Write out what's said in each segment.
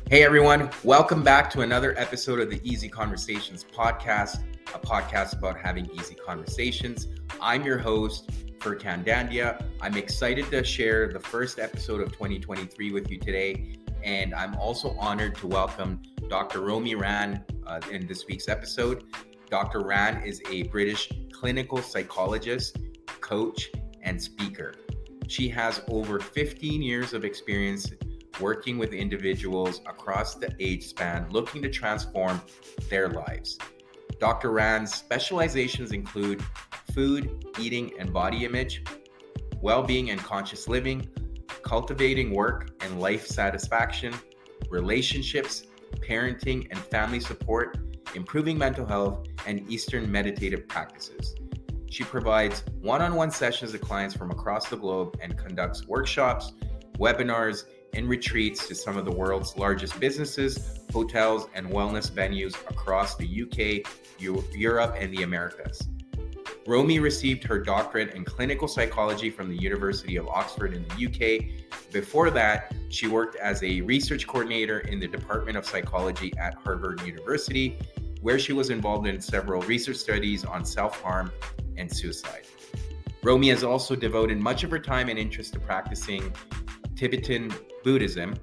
Hey everyone, welcome back to another episode of the Easy Conversations podcast, a podcast about having easy conversations. I'm your host, Furkan Dandia. I'm excited to share the first episode of 2023 with you today, and I'm also honored to welcome Dr. Romi Ran in this week's episode. Dr. Ran is a British clinical psychologist, coach, and speaker. She has over 15 years of experience working with individuals across the age span looking to transform their lives. Dr. Ran's specializations include food, eating, and body image, well-being and conscious living, cultivating work and life satisfaction, relationships, parenting and family support, improving mental health, and Eastern meditative practices. She provides one-on-one sessions to clients from across the globe and conducts workshops, webinars, and retreats to some of the world's largest businesses, hotels, and wellness venues across the UK, Europe, and the Americas. Romi received her doctorate in clinical psychology from the University of Oxford in the UK. Before that, she worked as a research coordinator in the Department of Psychology at Harvard University, where she was involved in several research studies on self-harm and suicide. Romi has also devoted much of her time and interest to practicing Tibetan Buddhism.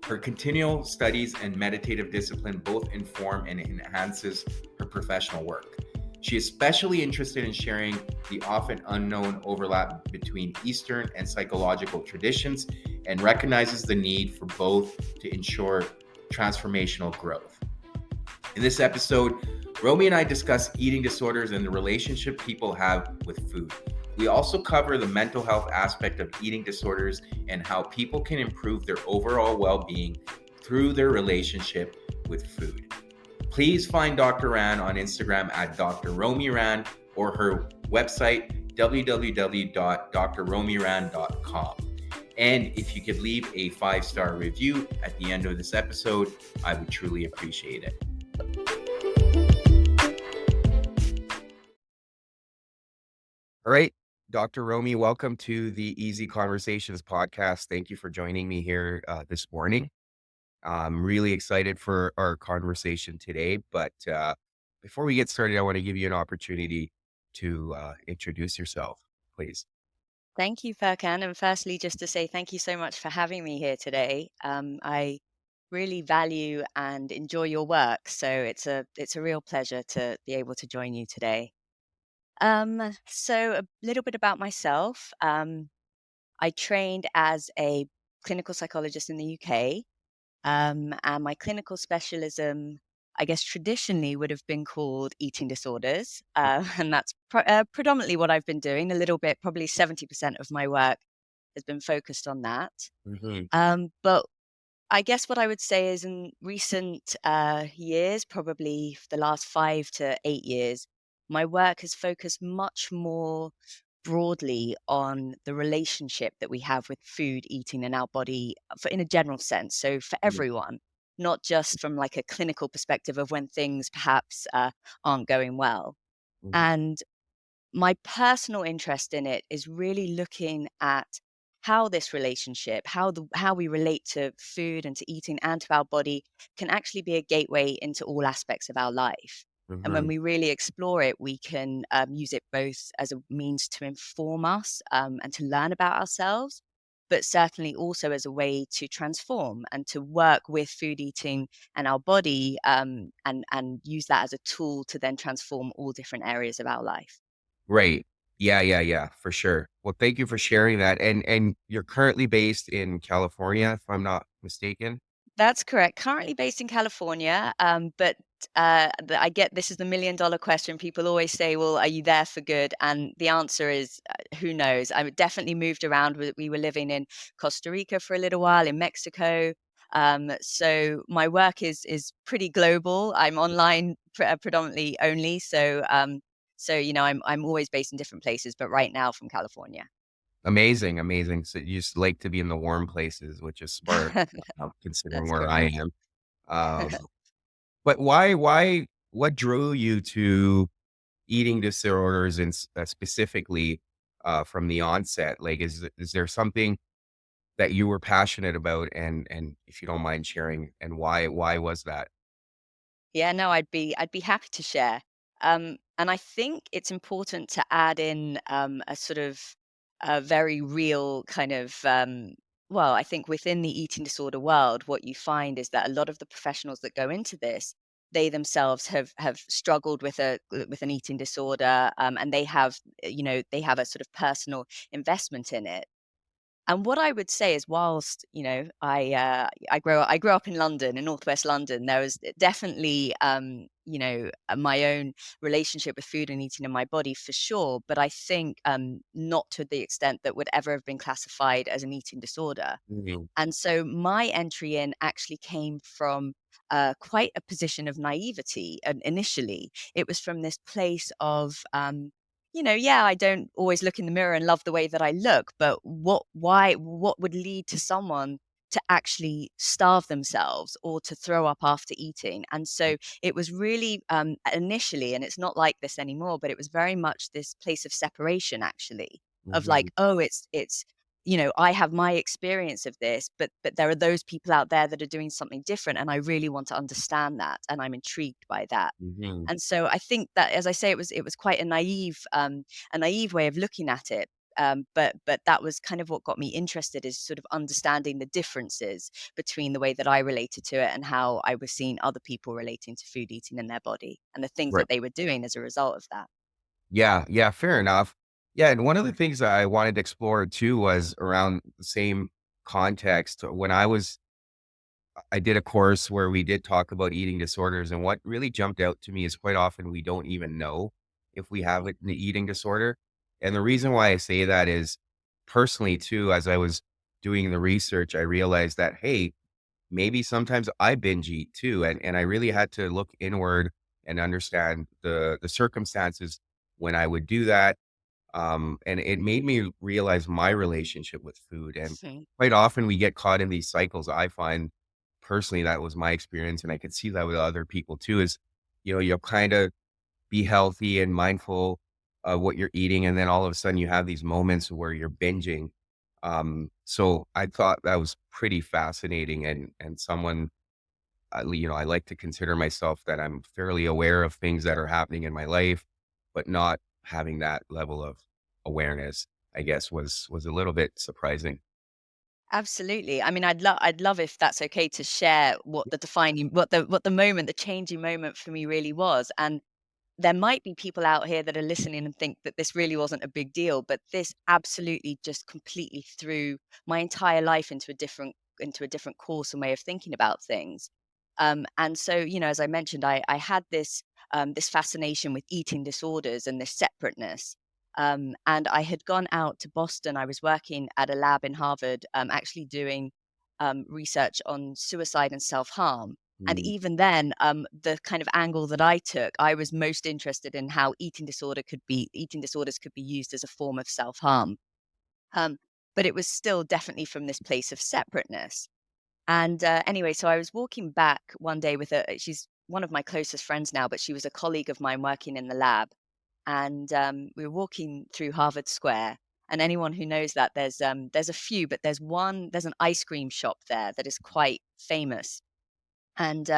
Her continual studies and meditative discipline both inform and enhances her professional work. She is especially interested in sharing the often unknown overlap between Eastern and psychological traditions and recognizes the need for both to ensure transformational growth. In this episode, Romi and I discuss eating disorders and the relationship people have with food. We also cover the mental health aspect of eating disorders and how people can improve their overall well-being through their relationship with food. Please find Dr. Ran on Instagram at Dr. Romi Ran or her website, www.drromiran.com. And if you could leave a 5-star review at the end of this episode, I would truly appreciate it. All right. Dr. Romi, welcome to the Easy Conversations podcast. Thank you for joining me here this morning. I'm really excited for our conversation today. But before we get started, I want to give you an opportunity to introduce yourself, please. Thank you, Furkan. And firstly, just to say thank you so much for having me here today. I really value and enjoy your work, so it's a real pleasure to be able to join you today. So a little bit about myself. I trained as a clinical psychologist in the UK, and my clinical specialism, I guess, traditionally would have been called eating disorders, and that's predominantly what I've been doing. A little bit, probably 70% of my work has been focused on that. Mm-hmm. But I guess what I would say is in recent years, probably for the last 5 to 8 years, my work has focused much more broadly on the relationship that we have with food, eating, and our body in a general sense. So for everyone, not just from like a clinical perspective of when things perhaps aren't going well. Mm-hmm. And my personal interest in it is really looking at how this relationship, how we relate to food and to eating and to our body can actually be a gateway into all aspects of our life. And when Mm-hmm. we really explore it, we can use it both as a means to inform us and to learn about ourselves, but certainly also as a way to transform and to work with food, eating, and our body, and use that as a tool to then transform all different areas of our life. Right. Yeah, for sure. Well, thank you for sharing that. And you're currently based in California, if I'm not mistaken. That's correct. Currently based in California, but I get this is the $1 million question. People always say, "Well, are you there for good?" And the answer is, who knows? I definitely moved around. We were living in Costa Rica for a little while, in Mexico. So my work is pretty global. I'm online predominantly only. So I'm always based in different places, but right now from California. Amazing, amazing. So you just like to be in the warm places, which is smart, considering That's where I correct. am. Um, but what drew you to eating disorders and specifically from the onset? Like, is there something that you were passionate about, and if you don't mind sharing, and why was that? Yeah, no, I'd be happy to share. And I think it's important to add in a sort of a very real kind of well, I think within the eating disorder world, what you find is that a lot of the professionals that go into this, they themselves have struggled with an eating disorder, and they have they have a sort of personal investment in it. And what I would say is whilst, I grew up in London, in Northwest London, there was definitely, my own relationship with food and eating in my body for sure, but I think, not to the extent that would ever have been classified as an eating disorder. Mhm. And so my entry in actually came from quite a position of naivety. And initially, it was from this place of, yeah, I don't always look in the mirror and love the way that I look, but what would lead to someone to actually starve themselves or to throw up after eating? And so it was really initially, and it's not like this anymore, but it was very much this place of separation, actually, of Mhm. like, oh, it's I have my experience of this, but there are those people out there that are doing something different, and I really want to understand that, and I'm intrigued by that. Mhm. And so I think that, as I say, it was quite a naive way of looking at it. But that was kind of what got me interested, is sort of understanding the differences between the way that I related to it and how I was seeing other people relating to food eating in their body and the things Right. that they were doing as a result of that. Yeah, yeah, fair enough. Yeah, and one of the things that I wanted to explore too was around the same context. When I did a course where we did talk about eating disorders, and what really jumped out to me is quite often we don't even know if we have an eating disorder. And the reason why I say that is personally too, as I was doing the research, I realized that, hey, maybe sometimes I binge eat too. And I really had to look inward and understand the circumstances when I would do that. And it made me realize my relationship with food. And Mhm. quite often we get caught in these cycles. I find personally that was my experience, and I could see that with other people too, is, you'll kind of be healthy and mindful of what you're eating, and then all of a sudden you have these moments where you're binging. So I thought that was pretty fascinating, and someone, I like to consider myself that I'm fairly aware of things that are happening in my life, but not having that level of awareness, I guess, was a little bit surprising. Absolutely. I mean, I'd love if that's okay to share what the defining what the moment, the changing moment for me really was. And there might be people out here that are listening and think that this really wasn't a big deal, but this absolutely just completely threw my entire life into a different course and way of thinking about things. And so, as I mentioned, I had this fascination with eating disorders and this separateness. And I had gone out to Boston. I was working at a lab in Harvard, actually doing research on suicide and self harm. And Mm, even then, the kind of angle that I took, I was most interested in how eating disorders could be used as a form of self-harm. Um, but it was still definitely from this place of separateness. And anyway, so I was walking back one day with she's one of my closest friends now, but she was a colleague of mine working in the lab. And we were walking through Harvard Square. And anyone who knows that, there's a few, but there's an ice cream shop there that is quite famous. And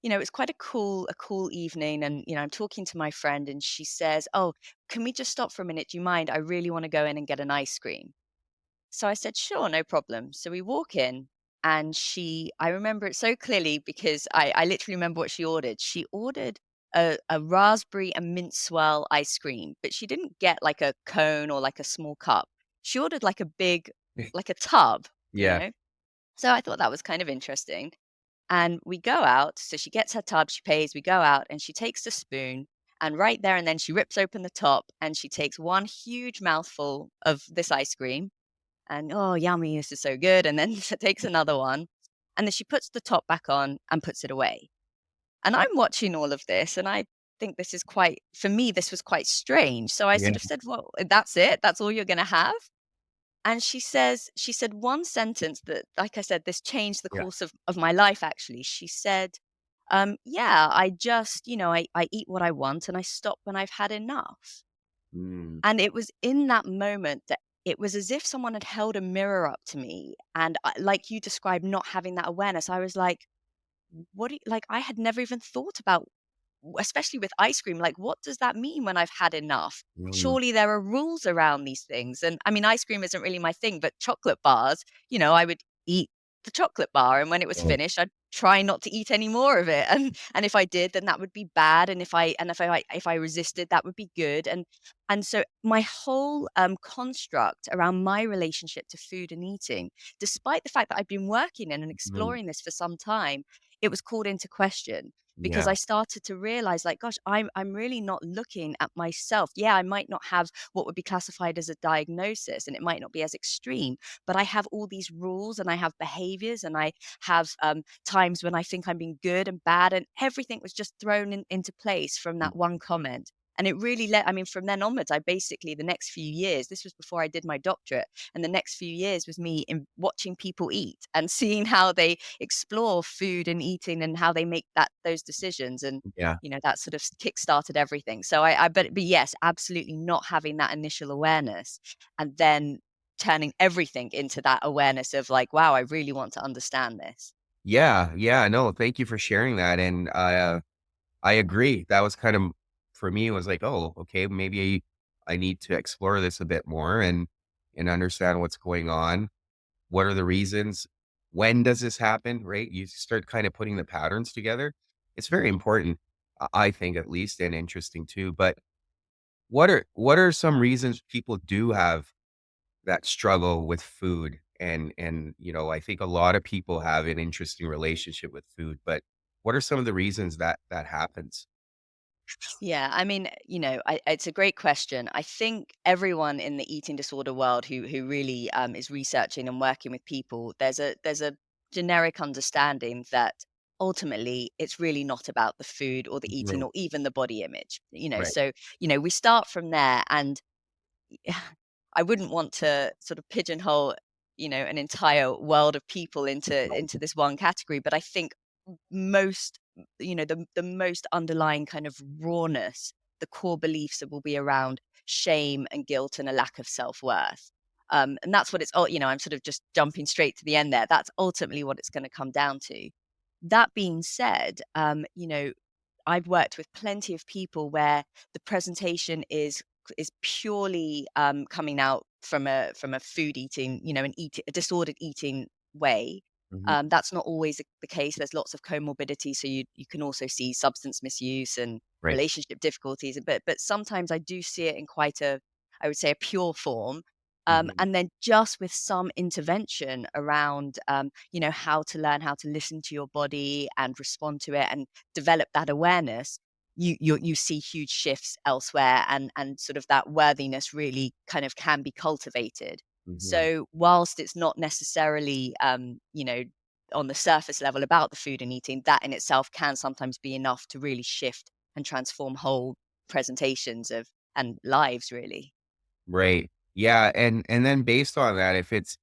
it's quite a cool evening. And I'm talking to my friend, and she says, "Oh, can we just stop for a minute? Do you mind? I really want to go in and get an ice cream." So I said, "Sure, no problem." So we walk in, and I remember it so clearly because I literally remember what she ordered. She ordered a raspberry and mint swirl ice cream, but she didn't get like a cone or like a small cup. She ordered like a big, like a tub, you yeah. know? So I thought that was kind of interesting. And we go out, so she gets her tub, she pays, we go out, and she takes the spoon, and right there and then she rips open the top, and she takes one huge mouthful of this ice cream, and, "Oh, yummy, this is so good," and then she takes another one, and then she puts the top back on and puts it away. And I'm watching all of this, and I think this is quite for me, this was quite strange. So I Yeah. sort of said, "Well, that's it? That's all you're gonna have?" And she said one sentence that, like I said, this changed the Yeah. course of my life, actually. She said, "Yeah, I just, I eat what I want and I stop when I've had enough." Mm, And it was in that moment that it was as if someone had held a mirror up to me, and like you described, not having that awareness, I was like, what do you, like, I had never even thought about, especially with ice cream, like, what does that mean when I've had enough? Mm, Surely there are rules around these things. And I mean, ice cream isn't really my thing, but chocolate bars, I would eat the chocolate bar, and when it was right. finished, I'd try not to eat any more of it. And if I did, then that would be bad. And if I resisted, that would be good. And so my whole construct around my relationship to food and eating, despite the fact that I've been working in and Mm, exploring this for some time, it was called into question because yeah. I started to realize, like, gosh, I'm really not looking at myself. Yeah, I might not have what would be classified as a diagnosis, and it might not be as extreme, but I have all these rules, and I have behaviors, and I have times when I think I'm being good and bad, and everything was just thrown into place from Mm, that one comment. And it really I mean, from then onwards, I basically, the next few years, this was before I did my doctorate, and the next few years was me in watching people eat and seeing how they explore food and eating and how they make those decisions. And yeah. that sort of kick-started everything. So but yes, absolutely not having that initial awareness, and then turning everything into that awareness of, like, wow, I really want to understand this. Yeah, yeah, no, thank you for sharing that, and I agree. That was kind of for me, it was like, "Oh, okay, maybe I need to explore this a bit more and understand what's going on. What are the reasons? When does this happen?" Right? You start kind of putting the patterns together. It's very important, I think at least, and interesting too. But what are some reasons people do have that struggle with food? And I think a lot of people have an interesting relationship with food, but what are some of the reasons that that happens? Yeah, I mean, it's a great question. I think everyone in the eating disorder world who really is researching and working with people, there's a generic understanding that ultimately it's really not about the food or the eating Right. or even the body image. Right. So we start from there, and I wouldn't want to sort of pigeonhole, an entire world of people into this one category, but I think most, the most underlying kind of rawness, the core beliefs that will be around shame and guilt and a lack of self-worth. And that's what it's all, I'm sort of just jumping straight to the end there. That's ultimately what it's going to come down to. That being said, I've worked with plenty of people where the presentation is purely coming out from a food eating, a disordered eating way. Mhm. That's not always the case. There's lots of comorbidity, so you can also see substance misuse and Right. relationship difficulties. But sometimes I do see it in quite I would say, a pure form. Mhm. And then just with some intervention around, how to learn how to listen to your body and respond to it and develop that awareness, you see huge shifts elsewhere, and sort of that worthiness really kind of can be cultivated. Mhm. So whilst it's not necessarily, on the surface level about the food and eating, that in itself can sometimes be enough to really shift and transform whole presentations of and lives, really. Right. Yeah, and then based on that, if it's,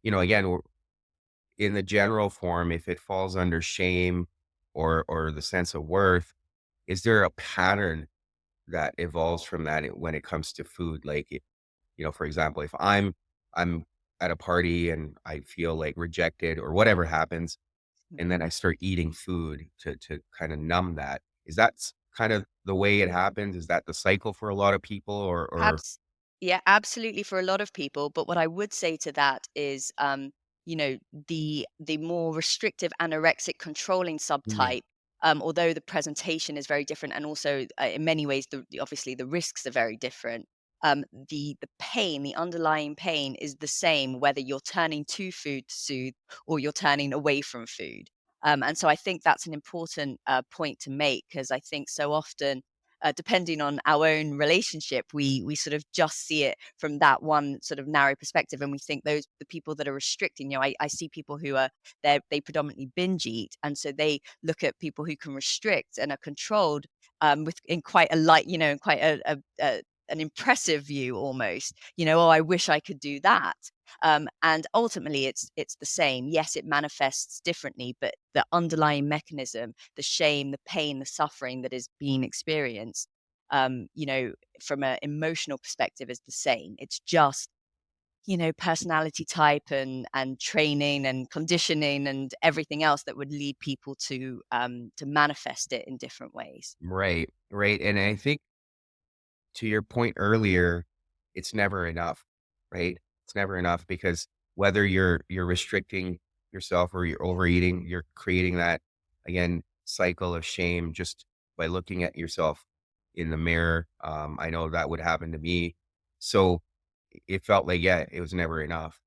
again, in the general form, if it falls under shame or the sense of worth, is there a pattern that evolves from that when it comes to food? Like, for example, if I'm at a party and I feel like rejected or whatever happens, and then Mhm. I start eating food to kind of numb that. Is that kind of the way it happens? Is that the cycle for a lot of people or Abs Yeah, absolutely, for a lot of people. But what I would say to that is, the more restrictive anorexic controlling yeah. subtype, although the presentation is very different, and also in many ways, obviously the risks are very different. The pain, the underlying pain, is the same whether you're turning to food to soothe or you're turning away from food. And so I think that's an important point to make, because I think so often, depending on our own relationship, we sort of just see it from that one sort of narrow perspective, and we think those the people that are restricting. I see people who they predominantly binge eat, and so they look at people who can restrict and are controlled, with in quite a light, in quite a an impressive view almost. Oh, I wish I could do that. And ultimately, it's the same. Yes, it manifests differently, but the underlying mechanism, the shame, the pain, the suffering that is being experienced, um, you know, from an emotional perspective, is the same. It's just personality type and training and conditioning and everything else that would lead people to manifest it in different ways. Right, right. And I think to your point earlier, it's never enough, right? It's never enough because whether you're restricting yourself or you're overeating, you're creating that again cycle of shame just by looking at yourself in the mirror. I know that would happen to me. So it felt like, yeah, it was never enough.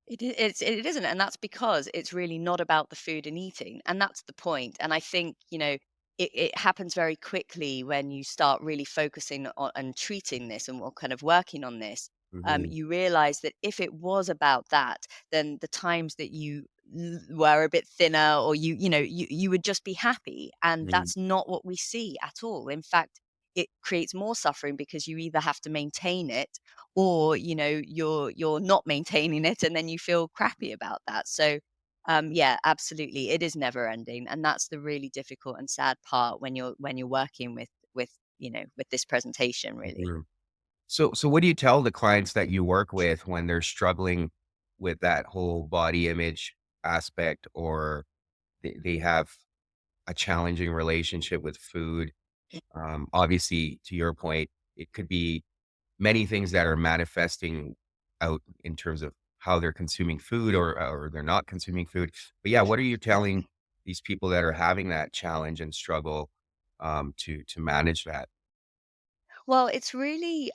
It isn't, and that's because it's really not about the food and eating, and that's the point. And I think, it happens very quickly when you start really focusing on and treating this and kind of working on this. Hmm. You realize that if it was about that, then the times that you were a bit thinner, or you would just be happy, and Hmm. that's not what we see at all. In fact, it creates more suffering because you either have to maintain it, or you're not maintaining it, and then you feel crappy about that. So yeah, absolutely, it is never ending, and that's the really difficult and sad part when you're working with this presentation, really. Hmm. So what do you tell the clients that you work with when they're struggling with that whole body image aspect, or they have a challenging relationship with food? Obviously, to your point, it could be many things that are manifesting out in terms of how they're consuming food, or they're not consuming food. But yeah, what are you telling these people that are having that challenge and struggle to manage that? Well, it's really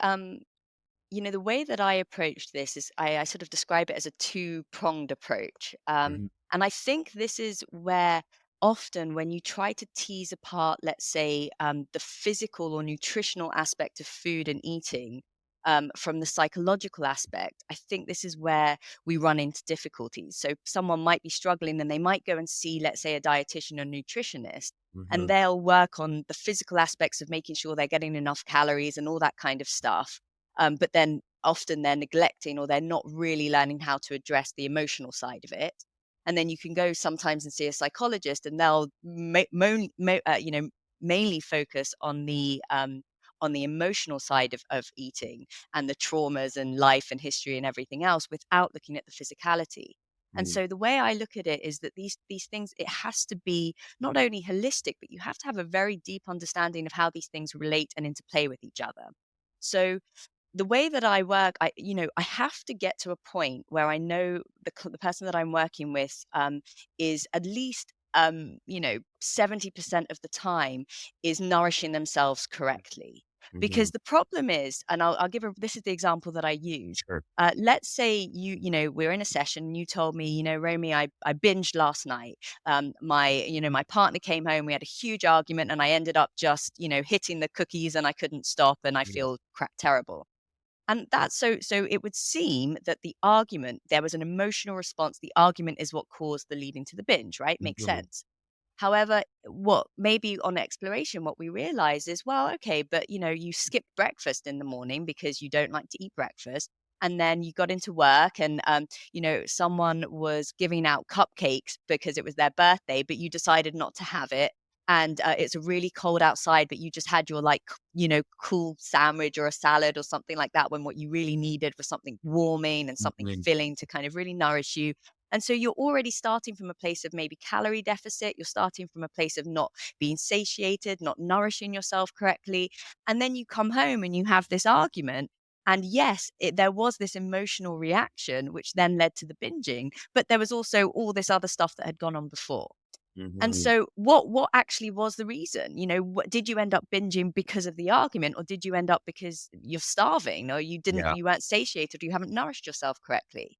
the way that I approach this is I sort of describe it as a two-pronged approach. Mhm, And I think this is where often when you try to tease apart, let's say, the physical or nutritional aspect of food and eating from the psychological aspect, I think this is where we run into difficulties. So someone might be struggling and they might go and see, let's say, a dietitian or nutritionist. And mhm, they'll work on the physical aspects of making sure they're getting enough calories and all that kind of stuff, but then often they're neglecting, or they're not really learning how to address the emotional side of it. And then you can go sometimes and see a psychologist, and they'll mainly focus on the emotional side of eating, and the traumas and life and history and everything else, without looking at the physicality. And mhm, so the way I look at it is that these things, it has to be not only holistic, but you have to have a very deep understanding of how these things relate and interplay with each other. So the way that I work, I have to get to a point where I know the person that I'm working with is at least 70% of the time is nourishing themselves correctly. mhm. Because the problem is, and I'll give this is the example that I use. Sure. Let's say we're in a session and you told me, Romy, I binged last night. My partner came home, we had a huge argument, and I ended up just hitting the cookies, and I couldn't stop, and I Yeah. feel terrible. And that's so it would seem that the argument, there was an emotional response. The argument is what caused the leading to the binge, right? Makes Mhm, sense. However, what maybe on exploration, what we realize is, well, okay, but you skipped breakfast in the morning because you don't like to eat breakfast. And then you got into work, and someone was giving out cupcakes because it was their birthday, but you decided not to have it. And it's really cold outside, but you just had your cool sandwich or a salad or something like that, when what you really needed was something warming and something mhm, filling to kind of really nourish you. And so you're already starting from a place of maybe calorie deficit. You're starting from a place of not being satiated, not nourishing yourself correctly. And then you come home and you have this argument. And yes, there was this emotional reaction, which then led to the binging, but there was also all this other stuff that had gone on before. And mhm. so what actually was the reason? Did you end up binging because of the argument, or did you end up because you're starving, or Yeah. you weren't satiated, or you haven't nourished yourself correctly?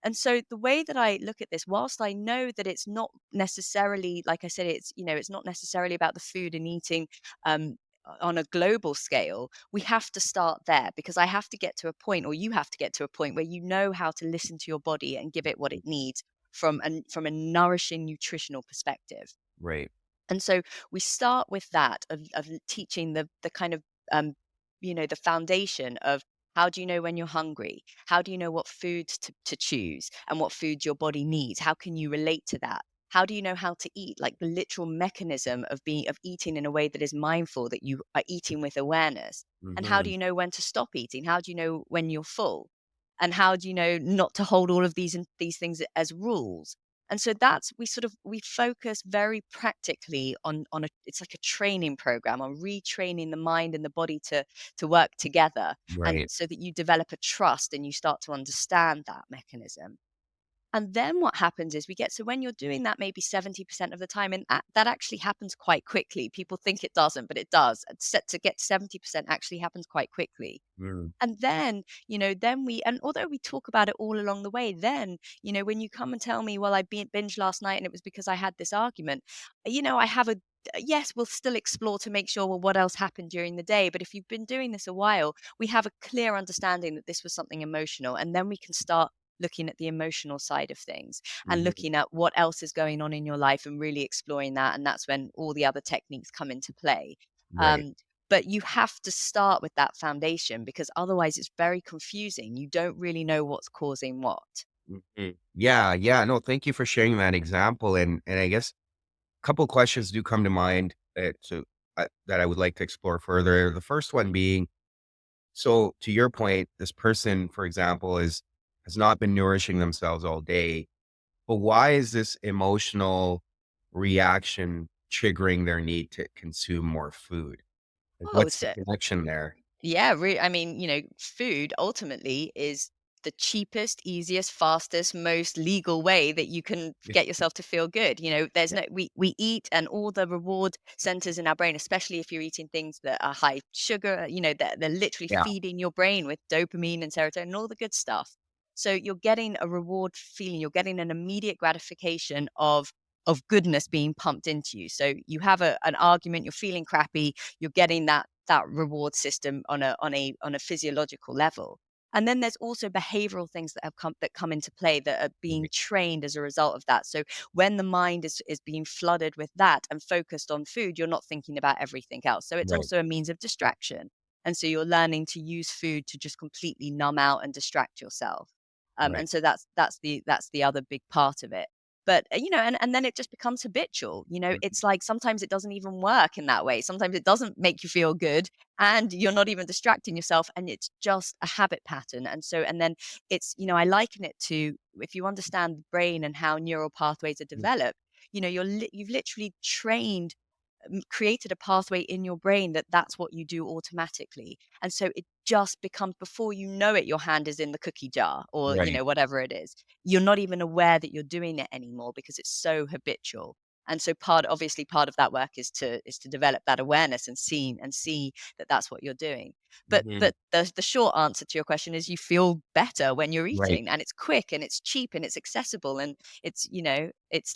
And so the way that I look at this, whilst I know that it's not necessarily, like I said, it's not necessarily about the food and eating um, on a global scale, we have to start there, because I have to get to a point, or you have to get to a point where you know how to listen to your body and give it what it needs from a nourishing nutritional perspective. Right. And so we start with that of teaching the kind of the foundation of, how do you know when you're hungry? How do you know what foods to choose and what foods your body needs? How can you relate to that? How do you know how to eat? Like the literal mechanism of eating in a way that is mindful, that you are eating with awareness. And how do Mhm, you know when to stop eating? How do you know when you're full? And how do you know not to hold all of these things as rules? And so that's we focus very practically on it's like a training program on retraining the mind and the body to work together, and Right. so that you develop a trust and you start to understand that mechanism. And then what happens is we get so when you're doing that maybe 70% of the time, and that actually happens quite quickly. People think it doesn't, but it does. It's set to get 70% actually happens quite quickly. Mm. And then, then and although we talk about it all along the way, then, when you come and tell me, well, I binged last night and it was because I had this argument, I have yes, we'll still explore to make sure, well, what else happened during the day. But if you've been doing this a while, we have a clear understanding that this was something emotional. And then we can start looking at the emotional side of things and Mhm. looking at what else is going on in your life and really exploring that. And that's when all the other techniques come into play. Right. Um, but you have to start with that foundation because otherwise it's very confusing. You don't really know what's causing what. Mhm. Yeah, yeah. No, thank you for sharing that example. And I guess a couple questions do come to mind that I would like to explore further. The first one being, so to your point, this person, for example, has not been nourishing themselves all day, but why is this emotional reaction triggering their need to consume more food? Like, Oh, what's the so connection there? yeah, I mean, food ultimately is the cheapest, easiest, fastest, most legal way that you can Yeah, get yourself to feel good. There's yeah, no we eat and all the reward centers in our brain, especially if you're eating things that are high sugar, they're literally yeah, feeding your brain with dopamine and serotonin and all the good stuff. So you're getting a reward feeling, you're getting an immediate gratification of goodness being pumped into you. So you have an argument, you're feeling crappy, you're getting that reward system on a physiological level. And then there's also behavioral things that come into play that are being right, trained as a result of that. So when the mind is being flooded with that and focused on food, you're not thinking about everything else. So it's right, also a means of distraction. And so you're learning to use food to just completely numb out and distract yourself. right. And so that's the other big part of it. But, and then it just becomes habitual. Mhm. It's like sometimes it doesn't even work in that way. Sometimes it doesn't make you feel good and you're not even distracting yourself and it's just a habit pattern. And then I liken it to if you understand the brain and how neural pathways are Mm. developed, you've literally created a pathway in your brain that's what you do automatically. And so it just becomes before you know it, your hand is in the cookie jar or, Right. whatever it is. You're not even aware that you're doing it anymore because it's so habitual. And so obviously part of that work is to develop that awareness and see that that's what you're doing. But Mhm. but the short answer to your question is you feel better when you're Right. eating and it's quick and it's cheap and it's accessible and it's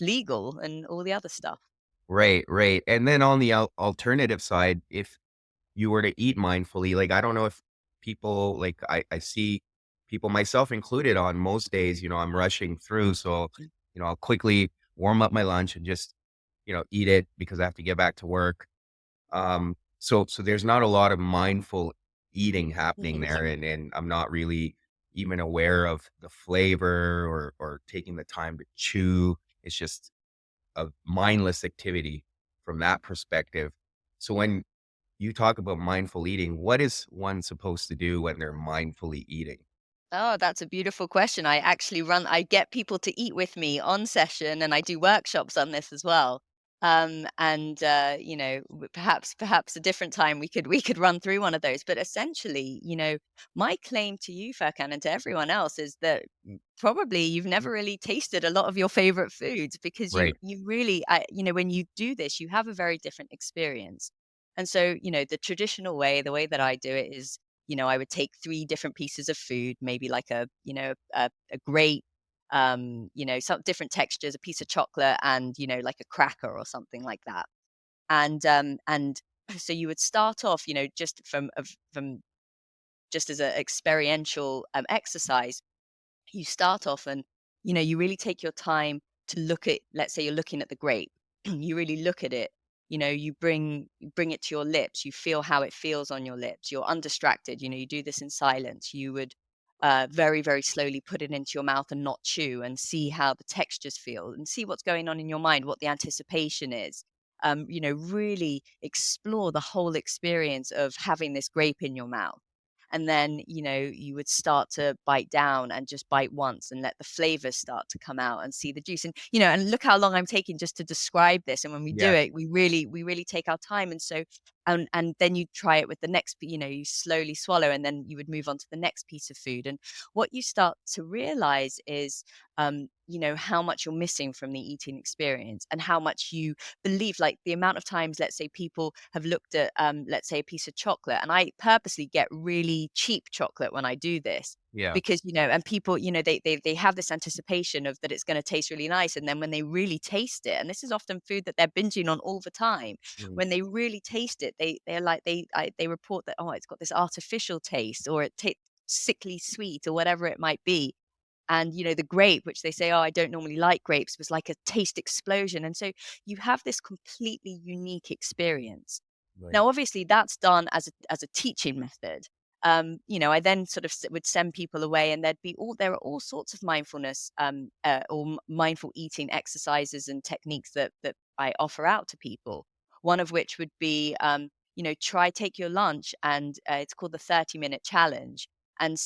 legal and all the other stuff. Right, right. And then on the alternative side, if you were to eat mindfully, like, I don't know if people like I see people, myself included, on most days, I'm rushing through. So, I'll quickly warm up my lunch and just, eat it because I have to get back to work. So there's not a lot of mindful eating happening Mhm. there. And I'm not really even aware of the flavor or taking the time to chew. It's just a mindless activity from that perspective. So when you talk about mindful eating, what is one supposed to do when they're mindfully eating? Oh, that's a beautiful question. I get people to eat with me on session and I do workshops on this as well. And perhaps a different time we could run through one of those. But essentially, my claim to you, Furkan, and to everyone else is that probably you've never really tasted a lot of your favorite foods because you Right. you really when you do this, you have a very different experience. And so, the traditional way, the way that I do it is I would take 3 different pieces of food, maybe like a grape, some different textures, a piece of chocolate and, like a cracker or something like that. And so you would start off, just from just as a experiential, exercise, you start off and you really take your time to look at, let's say you're looking at the grape. You really look at it, you bring it to your lips, you feel how it feels on your lips, you're undistracted, you do this in silence. You would very very slowly put it into your mouth and not chew and see how the textures feel and see what's going on in your mind, what the anticipation is. Really explore the whole experience of having this grape in your mouth. And then, you would start to bite down and just bite once and let the flavors start to come out and see the juice. And, and look how long I'm taking just to describe this. And when we do Yeah. it, we really take our time. And so, and then you try it with the next, you slowly swallow, and then you would move on to the next piece of food. And what you start to realize is, how much you're missing from the eating experience, and how much you believe, like the amount of times, let's say, people have looked at, let's say, a piece of chocolate, and I purposely get really cheap chocolate when I do this, Yeah. because, and people, they have this anticipation of that it's going to taste really nice. And then when they really taste it, and this is often food that they're binging on all the time, Mm. when they really taste it, they're like, they report that, oh, it's got this artificial taste, or it tastes sickly sweet, or whatever it might be. And, the grape, which they say, oh, I don't normally like grapes, was like a taste explosion. And so you have this completely unique experience. Right. Now, obviously, that's done as a teaching method. I then sort of would send people away, and there are all sorts of mindfulness, or mindful eating exercises and techniques that I offer out to people. One of which would be, take your lunch, and it's called the 30-minute challenge, and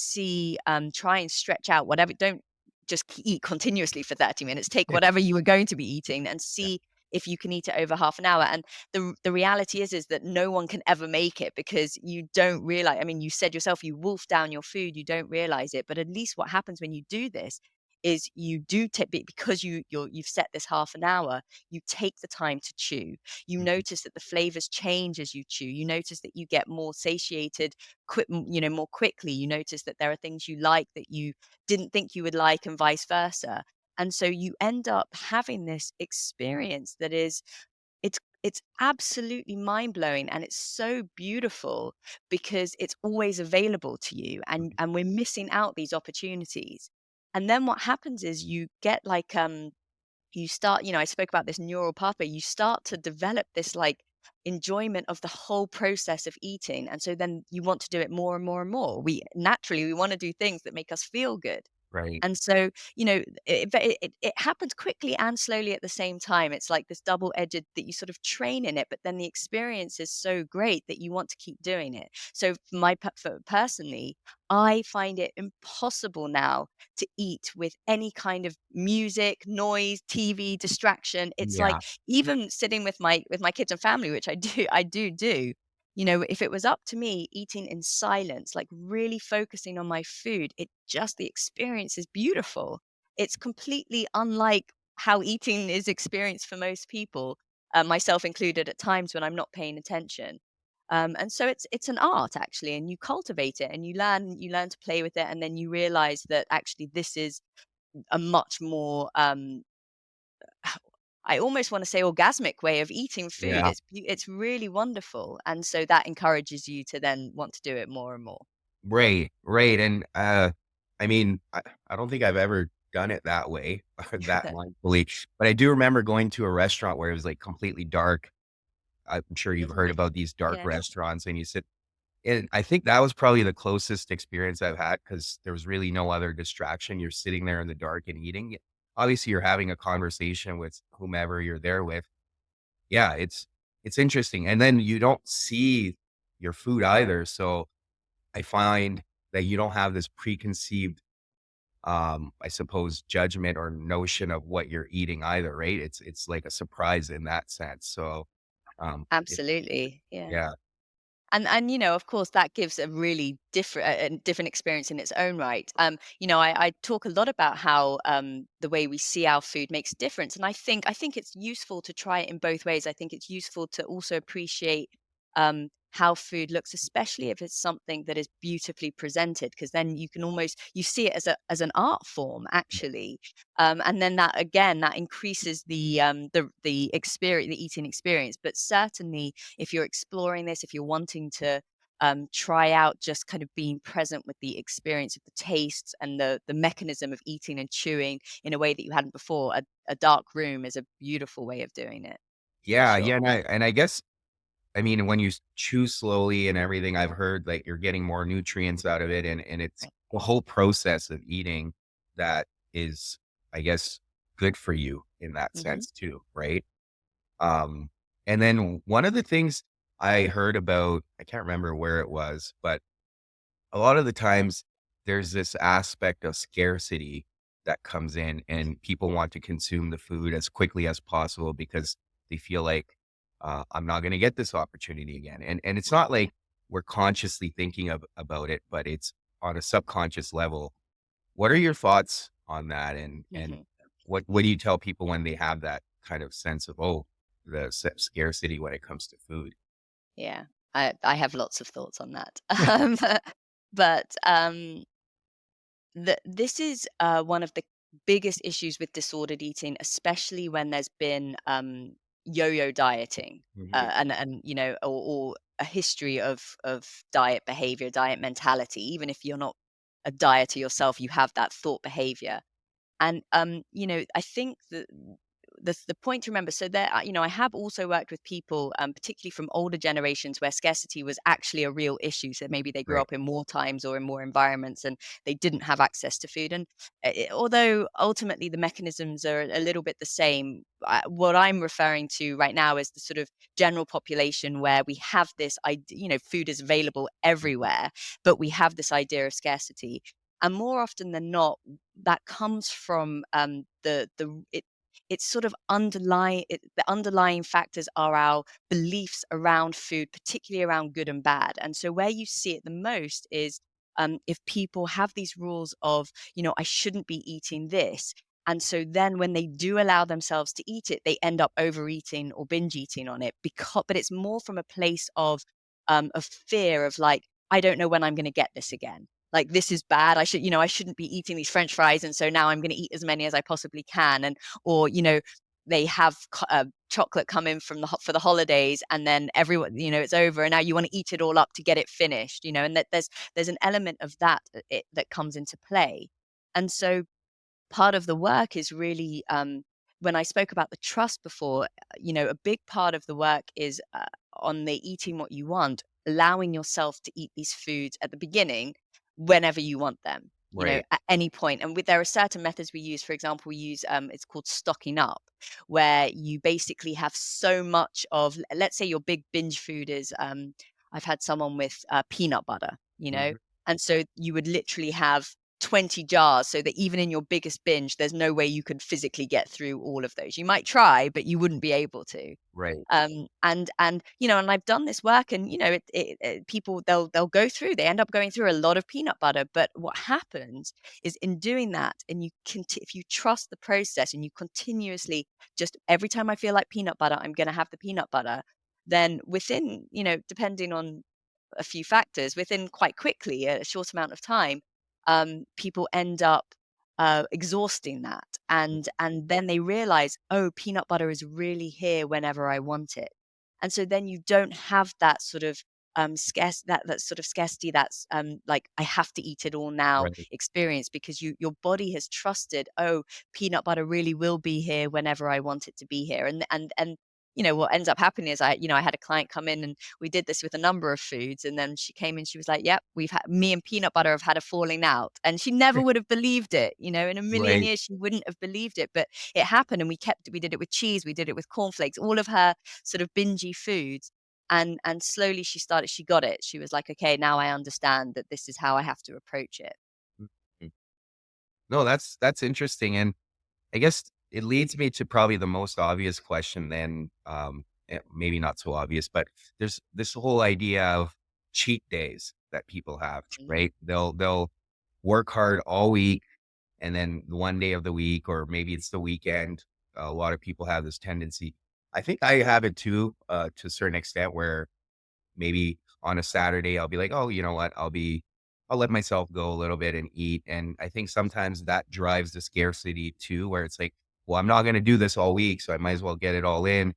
try and stretch out whatever. Don't just eat continuously for 30 minutes. Take whatever you were going to be eating and Yeah. see if you can eat it over half an hour. And the reality is that no one can ever make it, because you don't realize. I mean, you said yourself, you wolf down your food, you don't realize it. But at least what happens when you do this is you do take, because you've set this half an hour, you take the time to chew. You Mhm. notice that the flavors change as you chew. You notice that you get more satiated more quickly. You notice that there are things you like that you didn't think you would like, and vice versa. And so you end up having this experience that is, it's absolutely mind-blowing, and it's so beautiful, because it's always available to you, and we're missing out these opportunities. And then what happens is you get like, you start, I spoke about this neural pathway. You start to develop this, like, enjoyment of the whole process of eating. And so then you want to do it more and more and more. We want to do things that make us feel good. Right. And so, it happens quickly and slowly at the same time. It's like this double-edged, that you sort of train in it, but then the experience is so great that you want to keep doing it. So personally, I find it impossible now to eat with any kind of music, noise, TV, distraction. It's like, Yeah. even sitting with my kids and family, which I do. If it was up to me, eating in silence, like really focusing on my food, the experience is beautiful. It's completely unlike how eating is experienced for most people, myself included, at times when I'm not paying attention. And so it's an art, actually, and you cultivate it, and you learn to play with it, and then you realize that actually this is a much more, I almost want to say, orgasmic way of eating food. Yeah. It's really wonderful, and so that encourages you to then want to do it more and more. Right. Right. And I mean, I don't think I've ever done it that way or that mindfully, but I do remember going to a restaurant where it was like completely dark. I'm sure you've heard about these dark Yeah. restaurants, and you sit. And I think that was probably the closest experience I've had, because there was really no other distraction. You're sitting there in the dark and eating. Obviously, you're having a conversation with whomever you're there with. Yeah, it's interesting. And then you don't see your food either. So I find that you don't have this preconceived, I suppose, judgment or notion of what you're eating either, right? It's like a surprise in that sense. So it, Absolutely. Yeah. yeah, And of course, that gives a really different experience in its own right. I talk a lot about how, the way we see our food makes a difference, and I think it's useful to try it in both ways. I think it's useful to also appreciate, how food looks, especially if it's something that is beautifully presented, because then you see it as an art form, actually. And then that, again, that increases the experience, the eating experience. But certainly, if you're exploring this, if you're wanting to, try out just kind of being present with the experience of the tastes and the mechanism of eating and chewing in a way that you hadn't before, a dark room is a beautiful way of doing it, for yeah, sure. yeah. And I guess, I mean, when you chew slowly and everything, I've heard like you're getting more nutrients out of it, and it's Right. the whole process of eating that is, I guess, good for you in that Hmm. sense too, right? Um, and then one of the things I heard about, I can't remember where it was, but a lot of the times there's this aspect of scarcity that comes in, and people want to consume the food as quickly as possible because they feel like I'm not going to get this opportunity again. And it's not Yeah. like we're consciously thinking about it, but it's on a subconscious level. What are your thoughts on that? And Mhm. what do you tell people when they have that kind of sense of, oh, the scarcity when it comes to food? Yeah. I have lots of thoughts on that. But, this is, one of the biggest issues with disordered eating, especially when there's been, yo-yo dieting, Mhm. and, or a history of diet behavior, diet mentality. Even if you're not a dieter yourself, you have that thought behavior. And, I think that the point to remember, so there, I have also worked with people, particularly from older generations where scarcity was actually a real issue. So maybe they grew Right. up in more times or in more environments and they didn't have access to food. And although ultimately the mechanisms are a little bit the same, what I'm referring to right now is the sort of general population where we have this idea, food is available Mhm. everywhere, but we have this idea of scarcity. And more often than not, that comes from it's sort of the underlying factors are our beliefs around food, particularly around good and bad. And so where you see it the most is if people have these rules of, I shouldn't be eating this. And so then when they do allow themselves to eat it, they end up overeating or binge eating on it, but it's more from a place of fear of like, I don't know when I'm going to get this again. Like, this is bad. I shouldn't be eating these French fries, and so now I'm going to eat as many as I possibly can. And or they have chocolate come in for the holidays, and then everyone, it's over, and now you want to eat it all up to get it finished. And that there's an element of that that comes into play. And so part of the work is really, when I spoke about the trust before, a big part of the work is on the eating what you want, allowing yourself to eat these foods at the beginning whenever you want them, Right. at any point. And there are certain methods we use. For example, we use, it's called stocking up, where you basically have so much of, let's say your big binge food is, I've had someone with peanut butter, Mhm. and so you would literally have 20 jars so that even in your biggest binge, there's no way you could physically get through all of those. You might try, but you wouldn't be able to. Right. And I've done this work, and people, they'll go through. They end up going through a lot of peanut butter. But what happens is in doing that, and if you trust the process, and you continuously just every time I feel like peanut butter, I'm going to have the peanut butter. Then within, depending on a few factors, within quite quickly, a short amount of time, people end up exhausting that, and then they realize, oh, peanut butter is really here whenever I want it, and so then you don't have that sort of that sort of scarcity, that's like, I have to eat it all now Right. experience, because your body has trusted, oh, peanut butter really will be here whenever I want it to be here. And what ends up happening is I had a client come in, and we did this with a number of foods, and then she came in, she was like, "Yep, we've had me and peanut butter have had a falling out." And she never would have believed it, in a million Right. years she wouldn't have believed it, but it happened, and we did it with cheese, we did it with cornflakes, all of her sort of bingy foods. And slowly she got it. She was like, "Okay, now I understand that this is how I have to approach it." Mhm. No, that's interesting, and I guess it leads me to probably the most obvious question then, maybe not so obvious, but there's this whole idea of cheat days that people have, Mhm. right? They'll work hard all week, and then the one day of the week, or maybe it's the weekend. A lot of people have this tendency. I think I have it too, to a certain extent, where maybe on a Saturday, I'll be like, "Oh, you know what? I'll let myself go a little bit and eat." And I think sometimes that drives the scarcity too, where it's like, "Well, I'm not gonna do this all week, so I might as well get it all in."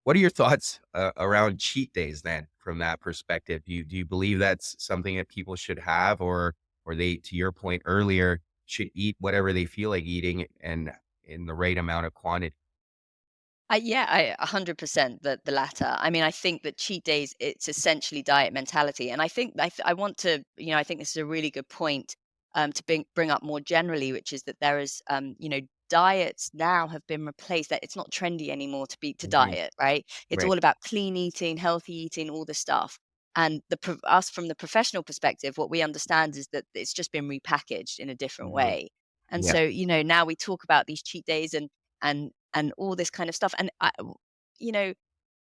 What are your thoughts, around cheat days then from that perspective? Do you believe that's something that people should have, or they, to your point earlier, should eat whatever they feel like eating and in the right amount of quantity? Yeah, 100% the latter. I mean, I think that cheat days, it's essentially diet mentality, and I think I want to, I think this is a really good point, to bring up more generally, which is that there is, diets now have been replaced. That it's not trendy anymore to Mhm. diet, right? It's Right. all about clean eating, healthy eating, all the stuff. And us from the professional perspective, what we understand is that it's just been repackaged in a different Mhm. way. And Yeah. so, now we talk about these cheat days and all this kind of stuff. And you know,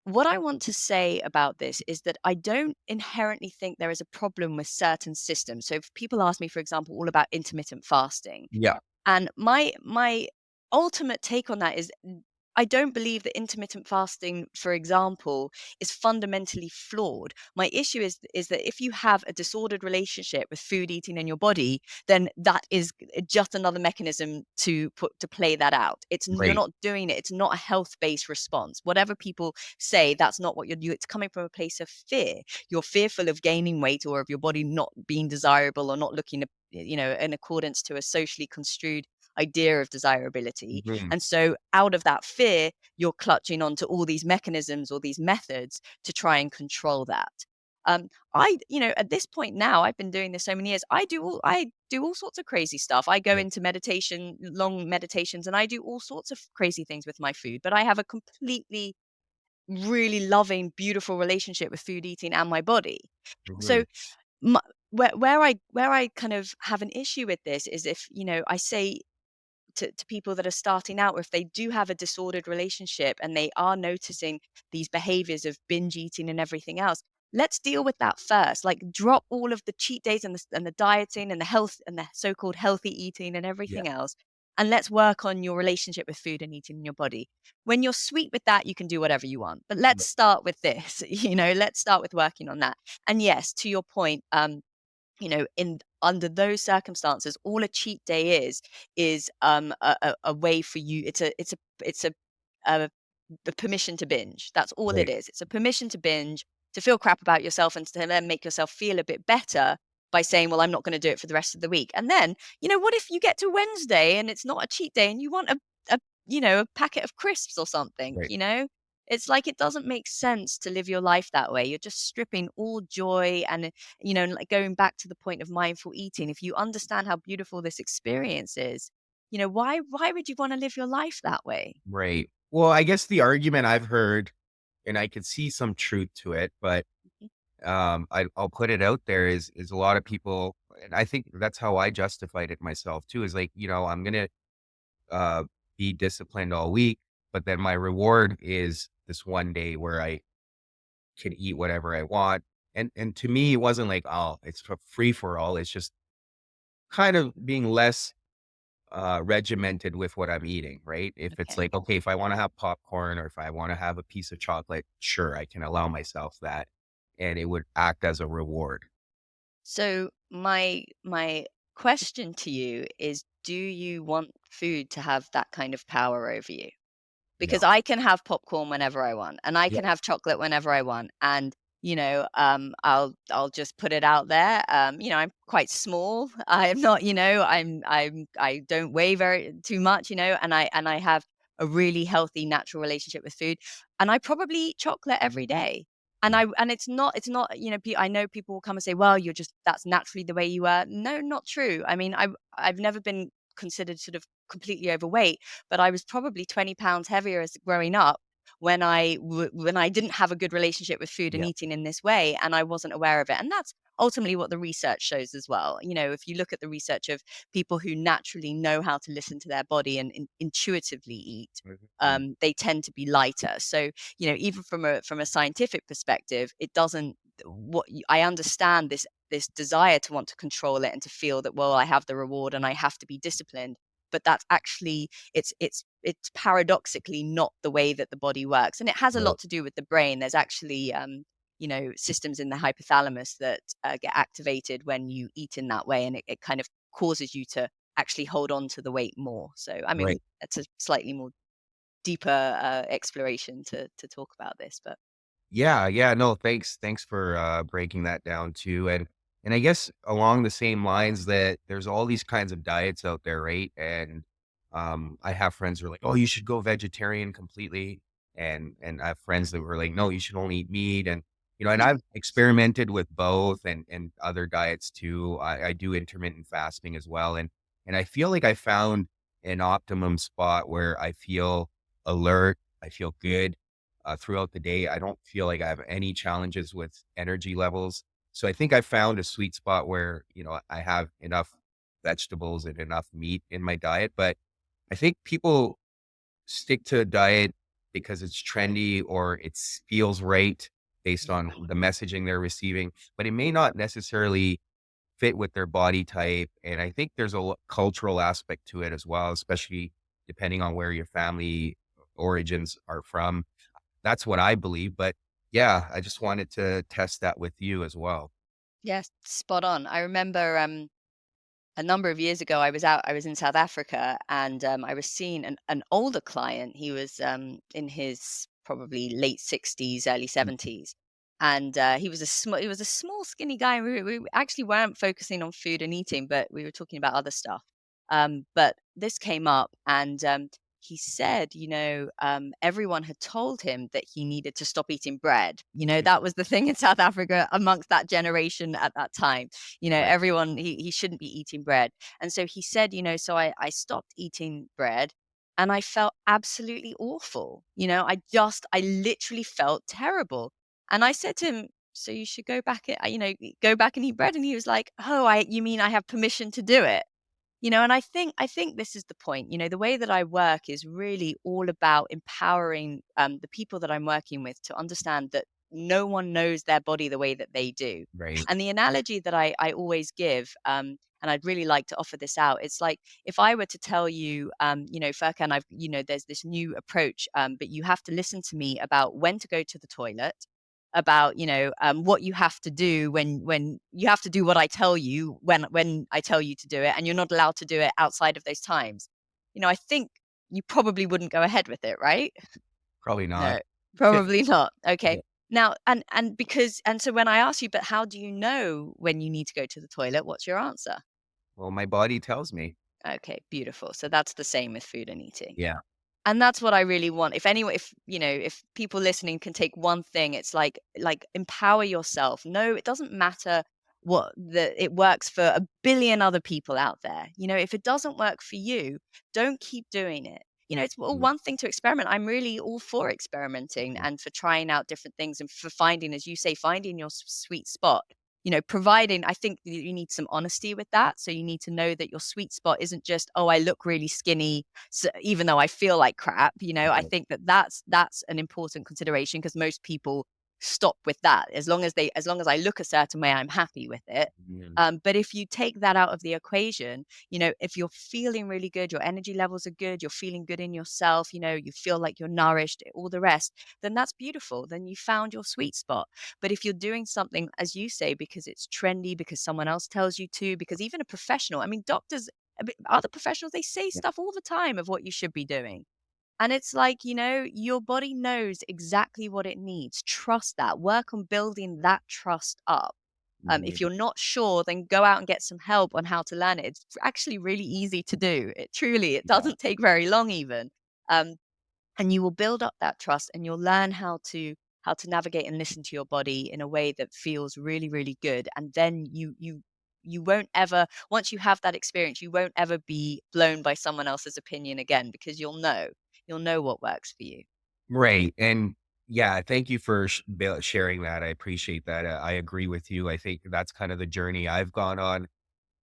what I want to say about this is that I don't inherently think there is a problem with certain systems. So if people ask me, for example, all about intermittent fasting, Yeah. and my ultimate take on that is I don't believe that intermittent fasting, for example, is fundamentally flawed. My issue is that if you have a disordered relationship with food, eating, and your body, then that is just another mechanism to play that out. You're Right. not doing it. It's not a health-based response. Whatever people say, that's not what you're doing. It's coming from a place of fear. You're fearful of gaining weight or of your body not being desirable or not looking, in accordance to a socially construed idea of desirability. Mhm. And so out of that fear, you're clutching onto all these mechanisms or these methods to try and control that. At this point now, I've been doing this so many years. I do all sorts of crazy stuff. I go Right. into meditation, long meditations, and I do all sorts of crazy things with my food. But I have a completely really loving, beautiful relationship with food, eating, and my body. So Mhm. my, where I kind of have an issue with this is if I say to people that are starting out, or if they do have a disordered relationship and they are noticing these behaviors of binge eating and everything else, let's deal with that first. Like, drop all of the cheat days and the dieting and the health and the so-called healthy eating and Yeah. everything else, and let's work on your relationship with food and eating in your body. When you're sweet with that, you can do whatever you want, but let's Right. start with this. Let's start with working on that. And yes, to your point, in under those circumstances, all a cheat day is a way for you. It's a the permission to binge. That's all it Right. is. It's a permission to binge, to feel crap about yourself, and to then make yourself feel a bit better by saying, "Well, I'm not going to do it for the rest of the week." And then, what if you get to Wednesday and it's not a cheat day and you want a packet of crisps or something? Right. It's like it doesn't make sense to live your life that way. You're just stripping all joy and like going back to the point of mindful eating. If you understand how beautiful this experience is, why would you want to live your life that way? Right. Well, I guess the argument I've heard, and I could see some truth to it, but Mhm. I'll put it out there is a lot of people, and I think that's how I justified it myself too. Is like, I'm gonna uh, be disciplined all week, but then my reward is this one day where I can eat whatever I want. And to me, it wasn't like, oh, it's free for all. It's just kind of being less regimented with what I'm eating, right? If it's Okay. like, okay, if I want to have popcorn or if I want to have a piece of chocolate, sure, I can allow myself that, and it would act as a reward. So my question to you is, do you want food to have that kind of power over you? Because No. I can have popcorn whenever I want, and I Yeah. can have chocolate whenever I want, and I'll just put it out there. I'm quite small. I'm not, I don't weigh very too much, and I have a really healthy, natural relationship with food, and I probably eat chocolate every day. And it's not, I know people will come and say, well, that's naturally the way you are. No, not true. I mean, I've never been considered sort of completely overweight, but I was probably 20 pounds heavier as growing up when I didn't have a good relationship with food and Yeah. eating in this way, and I wasn't aware of it. And that's ultimately what the research shows as well. If you look at the research of people who naturally know how to listen to their body and intuitively eat, Mhm. they tend to be lighter. So, even from a scientific perspective, it doesn't I understand this desire to want to control it and to feel that, well, I have the reward and I have to be disciplined, but that's actually it's paradoxically not the way that the body works, and it has a Right. lot to do with the brain. There's actually systems in the hypothalamus that get activated when you eat in that way, and it kind of causes you to actually hold on to the weight more. So I mean, Right. that's a slightly more deeper exploration to talk about this, but Yeah, yeah, no, thanks for, breaking that down too, and I guess along the same lines that there's all these kinds of diets out there, right? And, I have friends who are like, "Oh, you should go vegetarian completely," and I have friends that were like, "No, you should only eat meat," and yeah. I've experimented with both and other diets too. I do intermittent fasting as well, and I feel like I found an optimum spot where I feel alert, I feel good, throughout the day. I don't feel like I have any challenges with energy levels. So I think I found a sweet spot where, I have enough vegetables and enough meat in my diet. But I think people stick to a diet because it's trendy or it feels right based on the messaging they're receiving, but it may not necessarily fit with their body type. And I think there's a cultural aspect to it as well, especially depending on where your family origins are from. That's what I believe. But yeah, I just wanted to test that with you as well. Yes, spot on. I remember a number of years ago, I was in South Africa, and I was seeing an older client. He was in his probably late 60s, early 70s, and he was a small, skinny guy. We actually weren't focusing on food and eating, but we were talking about other stuff. But this came up, and he said, everyone had told him that he needed to stop eating bread. That was the thing in South Africa amongst that generation at that time. Right. Everyone, he shouldn't be eating bread. And so he said, so I stopped eating bread and I felt absolutely awful. I literally felt terrible. And I said to him, so you should go back, go back and eat bread. And he was like, oh, you mean I have permission to do it? And I think this is the point. The way that I work is really all about empowering the people that I'm working with to understand that no one knows their body the way that they do. Right. And the analogy that I always give, and I'd really like to offer this out, it's like if I were to tell you, Furkan, there's this new approach, but you have to listen to me about when to go to the toilet, about what you have to do when you have to do what I tell you when I tell you to do it, and you're not allowed to do it outside of those times. I think you probably wouldn't go ahead with it, right? Probably not. No, probably not. Okay. Yeah. Now, and so when I ask you, but how do you know when you need to go to the toilet? What's your answer? Well, my body tells me. Okay, beautiful. So that's the same with food and eating. Yeah. And that's what I really want. If anyone, if people listening can take one thing, it's like empower yourself. No, it doesn't matter it works for a billion other people out there. If it doesn't work for you, don't keep doing it. It's Mm, one thing to experiment. I'm really all for experimenting mhm. and for trying out different things and for finding, as you say, finding your sweet spot. Providing, I think you need some honesty with that. So you need to know that your sweet spot isn't just, oh, I look really skinny, so even though I feel like crap. I Right. think that that's an important consideration because most people stop with that. As long as I look a certain way, I'm happy with it. Mm, But if you take that out of the equation, if you're feeling really good, your energy levels are good, you're feeling good in yourself, you feel like you're nourished, all the rest, then that's beautiful. Then you found your sweet spot. But if you're doing something, as you say, because it's trendy, because someone else tells you to, because even a professional, I mean, doctors, other professionals, they say yeah. stuff all the time of what you should be doing. And it's like, your body knows exactly what it needs. Trust that. Work on building that trust up. If Mhm. you're not sure, then go out and get some help on how to learn it. It's actually really easy to do. It Yeah. doesn't take very long even. Um, and you will build up that trust and you'll learn how to navigate and listen to your body in a way that feels really, really good. And then you won't ever, once you have that experience, you won't ever be blown by someone else's opinion again because you'll know what works for you. Right. And yeah, thank you for sharing that. I appreciate that. I agree with you. I think that's kind of the journey I've gone on.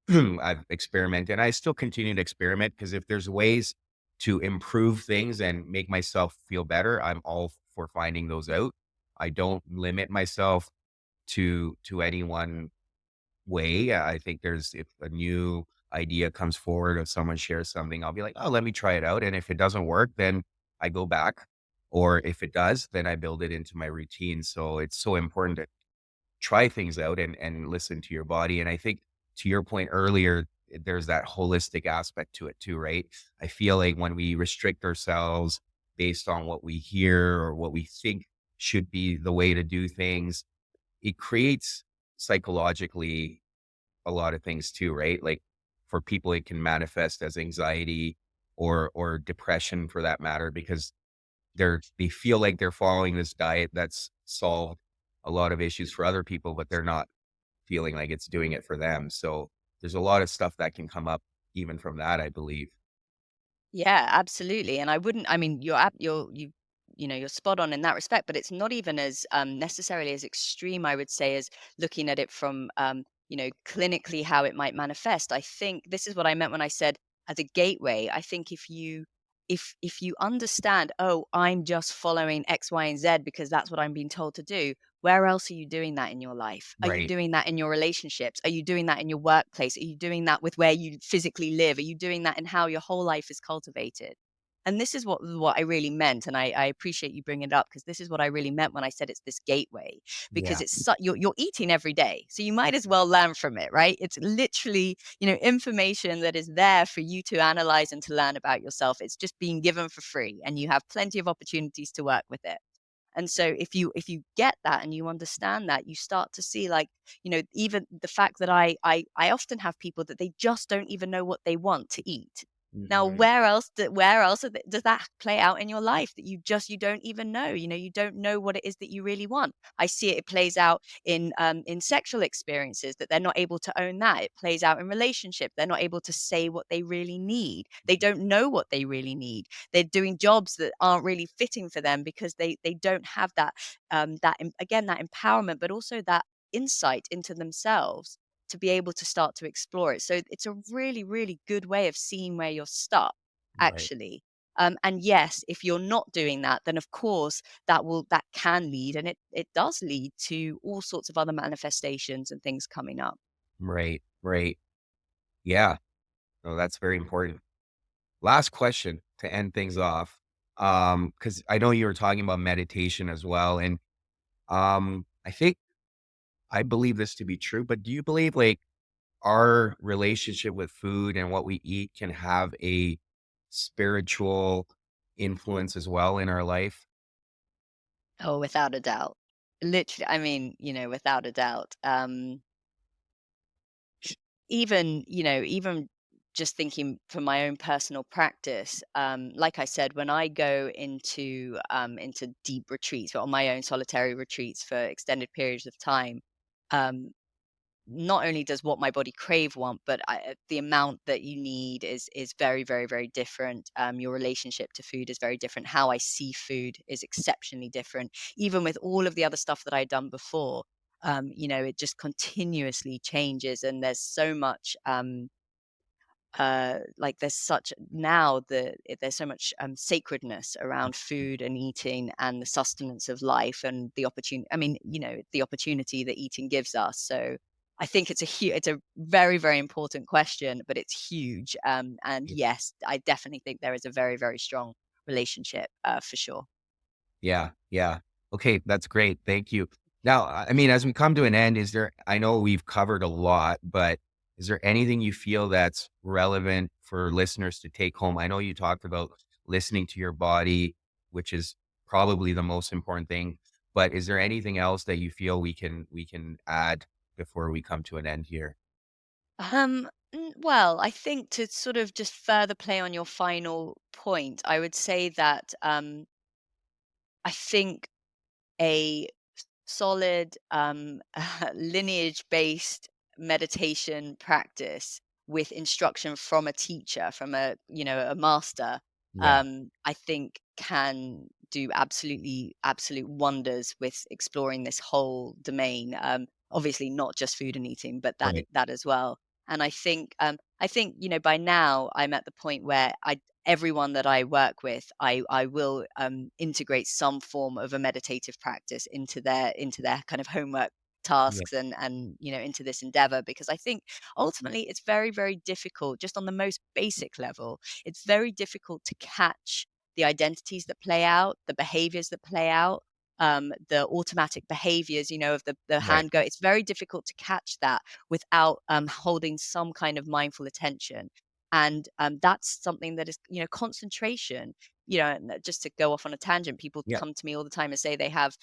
I've experimented and I still continue to experiment because if there's ways to improve things and make myself feel better, I'm all for finding those out. I don't limit myself to any one way. I think if a new idea comes forward or someone shares something, I'll be like, oh, let me try it out. And if it doesn't work, then I go back. Or if it does, then I build it into my routine. So it's so important to try things out and listen to your body. And I think to your point earlier, there's that holistic aspect to it too, right? I feel like when we restrict ourselves based on what we hear or what we think should be the way to do things, it creates psychologically a lot of things too, right? Like for people, it can manifest as anxiety or depression for that matter, because they feel like they're following this diet that's solved a lot of issues for other people, but they're not feeling like it's doing it for them. So there's a lot of stuff that can come up even from that, I believe. Yeah, absolutely. And I wouldn't, I mean, you're you're spot on in that respect, but it's not even as necessarily as extreme, I would say, as looking at it from clinically how it might manifest. I think this is what I meant when I said as a gateway. I think if you understand, oh, I'm just following X, Y, and Z because that's what I'm being told to do. Where else are you doing that in your life? Are you Right. doing that in your relationships? Are you doing that in your workplace? Are you doing that with where you physically live? Are you doing that in how your whole life is cultivated? And this is what I really meant, and I appreciate you bringing it up because this is what I really meant when I said it's this gateway, because Yeah. you're eating every day, so you might as well learn from it, right? It's literally, information that is there for you to analyze and to learn about yourself. It's just being given for free, and you have plenty of opportunities to work with it. And so if you get that and you understand that, you start to see, like, even the fact that I often have people that they just don't even know what they want to eat. Now, Mhm. where else does that play out in your life, that you don't even know? You don't know what it is that you really want. I see it plays out in sexual experiences, that they're not able to own that. It plays out in relationship. They're not able to say what they really need. They don't know what they really need. They're doing jobs that aren't really fitting for them because they don't have that empowerment, but also that insight into themselves to be able to start to explore it. So it's a really, really good way of seeing where you're stuck, Right. actually. And yes, if you're not doing that, then of course that can lead, and it does lead to all sorts of other manifestations and things coming up. Right. Right. Yeah. No, that's very important. Last question to end things off. Because I know you were talking about meditation as well. And I believe this to be true, but do you believe like our relationship with food and what we eat can have a spiritual influence as well in our life? Oh, without a doubt. Literally, I mean, without a doubt. Even just thinking from my own personal practice, like I said, when I go into deep retreats, or on my own solitary retreats for extended periods of time, um, not only does what my body crave want, but the amount that you need is very, very, very different. Your relationship to food is very different. How I see food is exceptionally different. Even with all of the other stuff that I'd done before, it just continuously changes, and there's so much sacredness around food and eating and the sustenance of life and the opportunity. I mean, the opportunity that eating gives us. So I think it's a very, very important question, but it's huge. And yes, I definitely think there is a very, very strong relationship, for sure. Yeah, yeah. Okay, that's great. Thank you. Now, I mean, as we come to an end, I know we've covered a lot, but is there anything you feel that's relevant for listeners to take home? I know you talked about listening to your body, which is probably the most important thing, but is there anything else that you feel we can add before we come to an end here? Well, I think to sort of just further play on your final point, I would say that I think a solid lineage-based meditation practice with instruction from a teacher, from a master, Yeah, I think can do absolute wonders with exploring this whole domain. Obviously not just food and eating, but that right. that as well. And I think by now I'm at the point where I everyone that I work with, I will integrate some form of a meditative practice into their kind of homework Yeah, tasks, and into this endeavor, because I think ultimately it's very, very difficult, just on the most basic level. It's very difficult to catch the identities that play out, the behaviors that play out, the automatic behaviors, of the right. hand go. It's very difficult to catch that without holding some kind of mindful attention. And that's something that is, concentration. And just to go off on a tangent, people Yeah, come to me all the time and say they have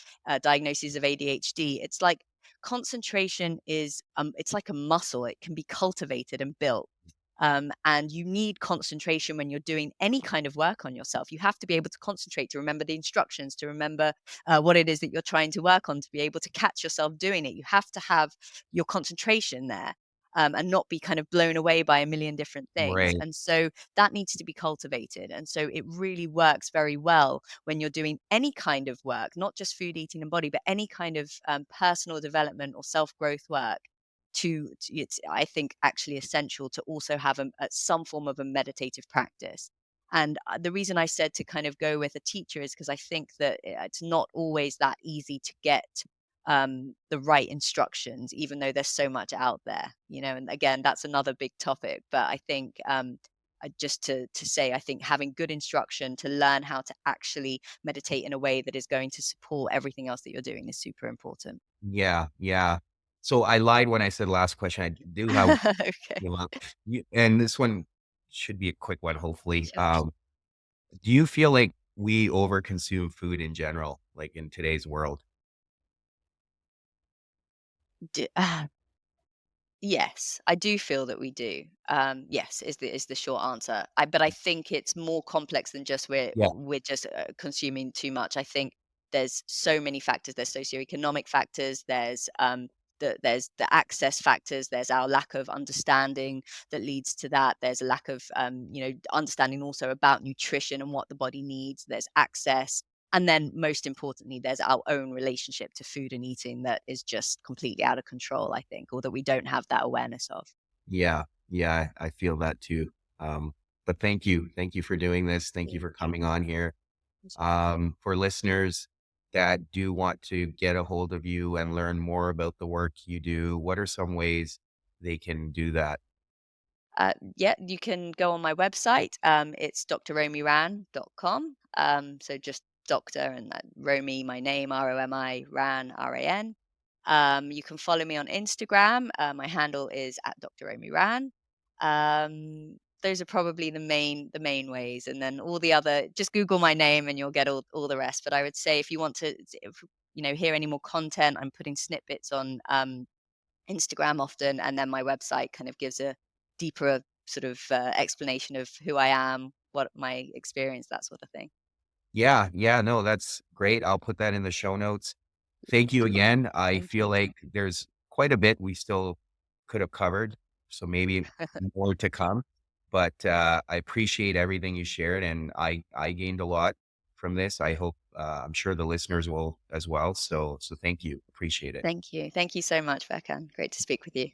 diagnoses of ADHD. It's like concentration is, it's like a muscle. It can be cultivated and built. And you need concentration when you're doing any kind of work on yourself. You have to be able to concentrate, to remember the instructions, to remember what it is that you're trying to work on, to be able to catch yourself doing it. You have to have your concentration there. and not be kind of blown away by a million different things. Right. And so that needs to be cultivated. And so it really works very well when you're doing any kind of work, not just food, eating, and body, but any kind of personal development or self growth work. It's, I think, actually essential to also have some form of a meditative practice. And the reason I said to kind of go with a teacher is because I think that it's not always that easy to get the right instructions, even though there's so much out there, and again, that's another big topic. But I think just to say, I think having good instruction to learn how to actually meditate in a way that is going to support everything else that you're doing is super important. Yeah, yeah. So I lied when I said last question. I do have Okay. you know, and this one should be a quick one, hopefully. Sure. Do you feel like we overconsume food in general, like in today's world? D- Yes, I do feel that we do. Yes, is the short answer. But I think it's more complex than just Yeah, we're just consuming too much. I think there's so many factors. There's socioeconomic factors. There's the access factors. There's our lack of understanding that leads to that. There's a lack of understanding also about nutrition and what the body needs. There's access. And then, most importantly, there's our own relationship to food and eating that is just completely out of control, I think, or that we don't have that awareness of. yeah, yeah. I feel that too. But thank you. Thank you for doing this. Thank you Yeah. for coming on here. For listeners that do want to get a hold of you and learn more about the work you do, what are some ways they can do that? Yeah, you can go on my website. It's drromiran.com. So just doctor and Romi, my name, Romi, Ran, Ran. You can follow me on Instagram. My handle is at Dr. Romi Ran. Those are probably the main ways, and then all the other. Just Google my name and you'll get all the rest. But I would say if you want to, hear any more content, I'm putting snippets on Instagram often, and then my website kind of gives a deeper sort of explanation of who I am, what my experience, that sort of thing. Yeah, yeah, no, that's great. I'll put that in the show notes. Thank you again. I Thank feel you. like there's quite a bit we still could have covered, so maybe more to come. But I appreciate everything you shared, and I gained a lot from this. I hope I'm sure the listeners will as well. So thank you. Appreciate it. Thank you. Thank you so much, Verkan. Great to speak with you.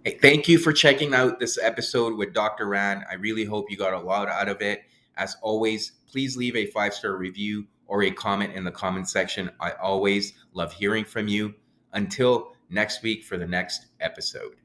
Hey, thank you for checking out this episode with Dr. Ran. I really hope you got a lot out of it. As always, please leave a 5-star review or a comment in the comment section. I always love hearing from you. Until next week for the next episode.